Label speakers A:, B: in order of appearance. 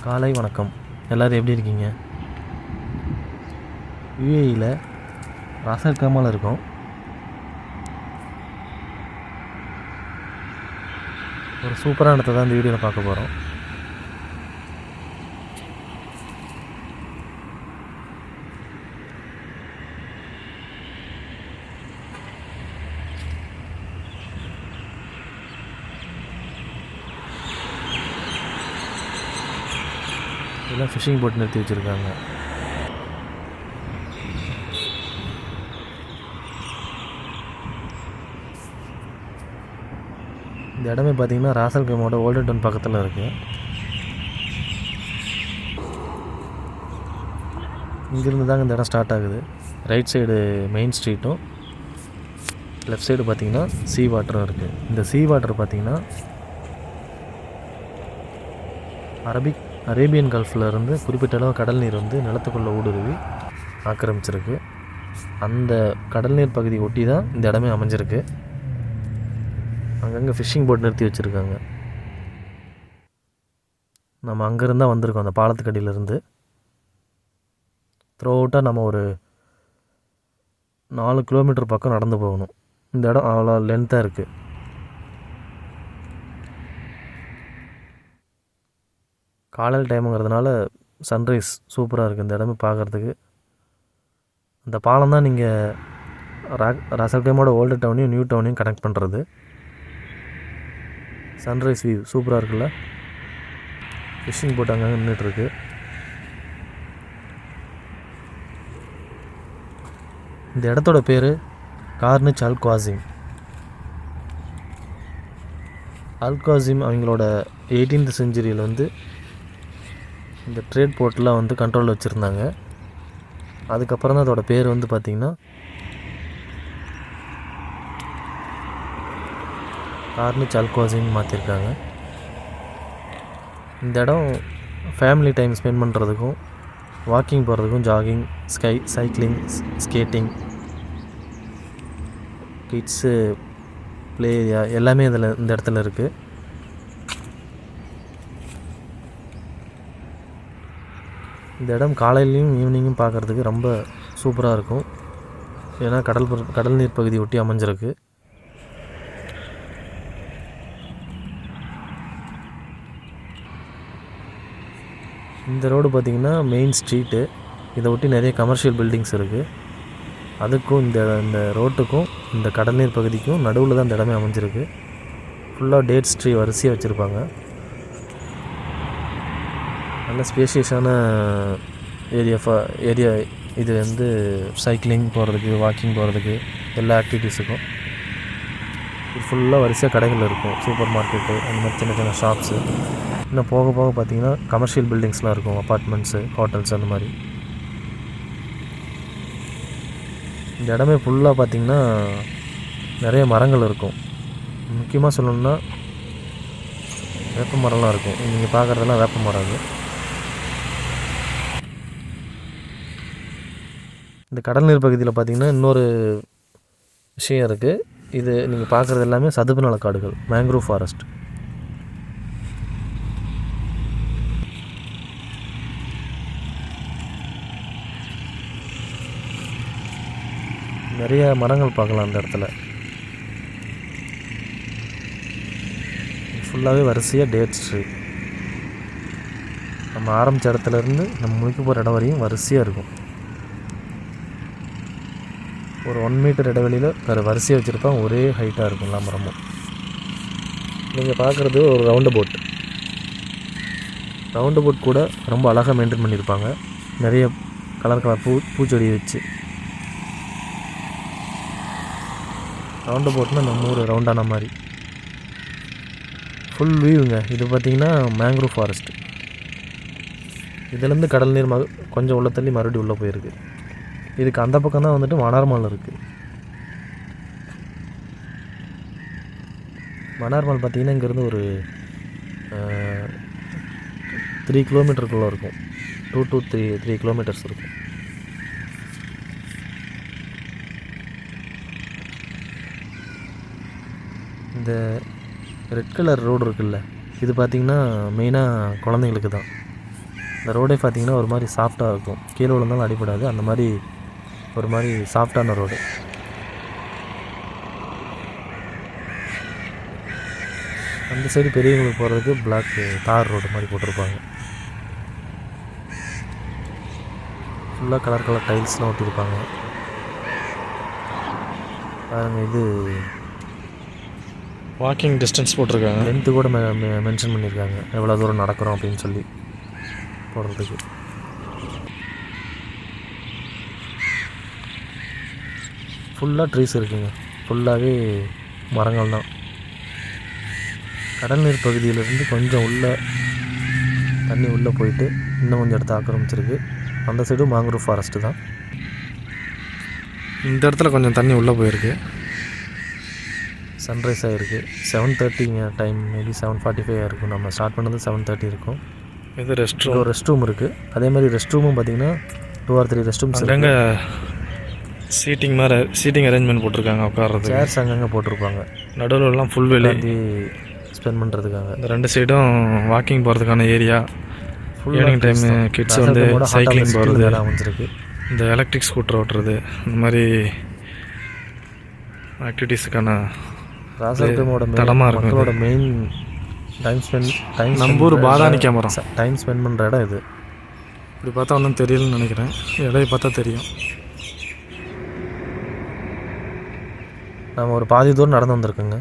A: காலை வணக்கம். எல்லோரும் எப்படி இருக்கீங்க? யுஏஇயில் ராசல் கைமாவில் இருக்கோம். ஒரு சூப்பரான இடத்த தான் இந்த வீடியோவில் பார்க்க போகிறோம். இதெல்லாம் ஃபிஷிங் போட் நிறுத்தி வச்சுருக்காங்க. இந்த இடமே பார்த்திங்கன்னா ராசல் கைமாவோட ஓல்டன் டவுன் பக்கத்தில் இருக்குது. இங்கேருந்து தாங்க இந்த இடம் ஸ்டார்ட் ஆகுது. ரைட் சைடு மெயின் ஸ்ட்ரீட்டும், லெஃப்ட் சைடு பார்த்திங்கன்னா சீ வாட்டரும் இருக்குது. இந்த சீ வாட்டர் பார்த்திங்கன்னா அரேபியன் கல்ஃபில் இருந்து குறிப்பிட்ட அளவு கடல் நீர் வந்து நிலத்துக்குள்ளே ஊடுருவி ஆக்கிரமிச்சிருக்கு. அந்த கடல் நீர் பகுதி ஒட்டி தான் இந்த இடமே அமைஞ்சிருக்கு. அங்கங்கே ஃபிஷ்ஷிங் போட் நிறுத்தி வச்சுருக்காங்க. நம்ம அங்கேருந்தா வந்திருக்கோம். அந்த பாலத்துக்கடியிலேருந்து த்ரூ அவுட்டாக நம்ம ஒரு 4 கிலோமீட்டர் பக்கம் நடந்து போகணும். இந்த இடம் அவ்வளோ லென்த்தாக இருக்குது. காலையில் டைமுங்கிறதுனால சன்ரைஸ் சூப்பராக இருக்குது இந்த இடமே பார்க்குறதுக்கு. அந்த பாலம் தான் நீங்கள் ராசல் கைமாவோட ஓல்டு டவுனையும் நியூ டவுனையும் கனெக்ட் பண்ணுறது. சன்ரைஸ் வியூ சூப்பராக இருக்குல்ல. ஃபிஷ்ஷிங் போட் அங்கே நின்றுட்டுருக்கு. இந்த இடத்தோட பேர் கார்னிச் அல் குவாசிம். அல் குவாசிம் அவங்களோட 18th செஞ்சுரியில் வந்து இந்த ட்ரேட் போர்ட்லாம் வந்து கண்ட்ரோலில் வச்சுருந்தாங்க. அதுக்கப்புறம் தான் அதோடய பேர் வந்து பார்த்திங்கன்னா கார்னிச் அல் குவாசிம் மாற்றிருக்காங்க. இந்த இடம் ஃபேமிலி டைம் ஸ்பெண்ட் பண்ணுறதுக்கும், வாக்கிங் போகிறதுக்கும், jogging, cycling, skating, kids play area எல்லாமே இந்த இடத்துல இருக்குது. இந்த இடம் காலையிலையும் ஈவினிங்கும் பார்க்குறதுக்கு ரொம்ப சூப்பராக இருக்கும். ஏன்னா கடல் நீர் பகுதி ஒட்டி அமைஞ்சிருக்கு. இந்த ரோடு பார்த்திங்கன்னா மெயின் ஸ்ட்ரீட்டு. இதை ஒட்டி நிறைய கமர்ஷியல் பில்டிங்ஸ் இருக்குது. அதுக்கும் இந்த ரோட்டுக்கும் இந்த கடல் நீர் பகுதிக்கும் நடுவில் தான் இந்த இடமே அமைஞ்சிருக்கு. ஃபுல்லாக டேட்ஸ் ட்ரீ வரிசையாக வச்சுருப்பாங்க. நல்ல ஸ்பேஷியஸான ஏரியா இது வந்து சைக்கிளிங் போகிறதுக்கு, வாக்கிங் போகிறதுக்கு, எல்லா ஆக்டிவிட்டீஸுக்கும். இது ஃபுல்லாக வரிசையாக கடைகள் இருக்கும். சூப்பர் மார்க்கெட்டு, அந்த மாதிரி சின்ன சின்ன ஷாப்ஸு. இன்னும் போக போக பார்த்திங்கன்னா கமர்ஷியல் பில்டிங்ஸ்லாம் இருக்கும். அப்பார்ட்மெண்ட்ஸு, ஹோட்டல்ஸ் அந்த மாதிரி. இந்த இடமே ஃபுல்லாக பார்த்திங்கன்னா நிறைய மரங்கள் இருக்கும். முக்கியமாக சொல்லணுன்னா வேப்ப மரம்லாம் இருக்கும். நீங்கள் பார்க்குறதெல்லாம் வேப்ப மரம். அது இந்த கடல் நீர் பகுதியில் பார்த்திங்கன்னா இன்னொரு விஷயம் இருக்குது. இது நீங்கள் பார்க்குறது எல்லாமே சதுப்பு நிலக்காடுகள், மேங்க்ரோவ் ஃபாரஸ்ட். நிறைய மரங்கள் பார்க்கலாம் அந்த இடத்துல. ஃபுல்லாகவே வரிசையாக டேட்ஸ் ட்ரீ. நம்ம ஆரம்பித்த இடத்துலேருந்து நம்ம முடிக்க போகிற இடம் வரையும் வரிசையாக இருக்கும். ஒரு 1 மீட்டர் இடைவெளியில் வேறு வரிசையாக வச்சுருப்பாங்க. ஒரே ஹைட்டாக இருக்கும் எல்லா மரமும். நீங்கள் பார்க்குறது ஒரு ரவுண்டு போட் கூட ரொம்ப அழகாக மெயின்டைன் பண்ணியிருப்பாங்க. நிறைய கலர் பூச்செடி வச்சு. ரவுண்டு போட்னால் நம்ம ஊர் ரவுண்டான மாதிரி ஃபுல் வியூங்க. இது பார்த்திங்கன்னா மேங்க்ரோவ் ஃபாரஸ்ட்டு. இதுலேருந்து கடல் நீர் கொஞ்சம் உள்ள தள்ளி மறுபடியும் உள்ளே போயிருக்கு. இதுக்கு அந்த பக்கம் தான் வந்துட்டு மணார்மால் இருக்குது. மணார்மால் பார்த்திங்கன்னா இங்கேருந்து ஒரு 3 கிலோமீட்டருக்குள்ளே இருக்கும். 2 to 3 கிலோமீட்டர்ஸ் இருக்கும். இந்த ரெட் கலர் ரோடு இருக்குல்ல, இது பார்த்திங்கன்னா மெயினாக குழந்தைங்களுக்கு தான். இந்த ரோடே பார்த்திங்கன்னா ஒரு மாதிரி சாஃப்டாக இருக்கும், கீழே விழுந்தாலும் அடிபடாது, அந்த மாதிரி ஒரு மாதிரி சாஃப்டான ரோடு. அந்த சைடு பெரியவங்களுக்கு போகிறதுக்கு பிளாக் தார் ரோடு மாதிரி போட்டிருப்பாங்க. ஃபுல்லாக கலர் கலர் டைல்ஸ்லாம் ஒட்டியிருப்பாங்க. பாருங்கள், இது
B: வாக்கிங் டிஸ்டன்ஸ் போட்டிருக்காங்க,
A: லென்த்து கூட மென்ஷன் பண்ணியிருக்காங்க, எவ்வளோ தூரம் நடக்கிறோம் அப்படின்னு சொல்லி போகிறதுக்கு. ஃபுல்லாக ட்ரீஸ் இருக்குங்க, ஃபுல்லாகவே மரங்கள் தான். கடல் நீர் பகுதியிலேருந்து கொஞ்சம் தண்ணி உள்ளே போயிட்டு இன்னும் கொஞ்சம் இடத்த ஆக்கிரமிச்சிருக்கு. அந்த சைடும் மேங்க்ரோவ் ஃபாரஸ்ட்டு தான்.
B: இந்த இடத்துல கொஞ்சம் தண்ணி உள்ளே போயிருக்கு.
A: சன்ரைஸ் ஆகிருக்கு. 7:30 டைம், மேபி 7:45 இருக்கும். நம்ம ஸ்டார்ட் பண்ணது 7:30 இருக்கும்.
B: இது
A: ரெஸ்ட் ரூம் இருக்குது. அதே மாதிரி ரெஸ்ட் ரூமும் பார்த்திங்கன்னா 2 or 3 ரெஸ்ட் ரூம்ஸ்
B: அங்கங்கே சீட்டிங் அரேஞ்ச்மெண்ட் போட்டிருக்காங்க, உட்கார்றது
A: சேர்ஸ் அங்கங்கே போட்டிருப்பாங்க.
B: நடுவில்லாம் ஃபுல் வெளி
A: ஸ்பெண்ட் பண்ணுறதுக்காக.
B: இந்த 2 சைடும் வாக்கிங் போகிறதுக்கான ஏரியா. ஈவினிங் டைம் கிட்ஸ் வந்து சைக்கிளிங் போகிறது,
A: அமைஞ்சிருக்கு.
B: இந்த எலக்ட்ரிக் ஸ்கூட்டர் ஓட்டுறது, இந்த மாதிரி ஆக்டிவிட்டீஸுக்கான தடமாக இருக்கும்.
A: மக்களோட மெயின்
B: நம்பூர் பாதானிக்கா மரம்
A: டைம் ஸ்பெண்ட் பண்ணுற இடம் இது.
B: இப்படி பார்த்தா ஒன்றும் தெரியலன்னு நினைக்கிறேன், இடையை பார்த்தா தெரியும்.
A: நம்ம ஒரு பாதி தூரம் நடந்து வந்திருக்குங்க.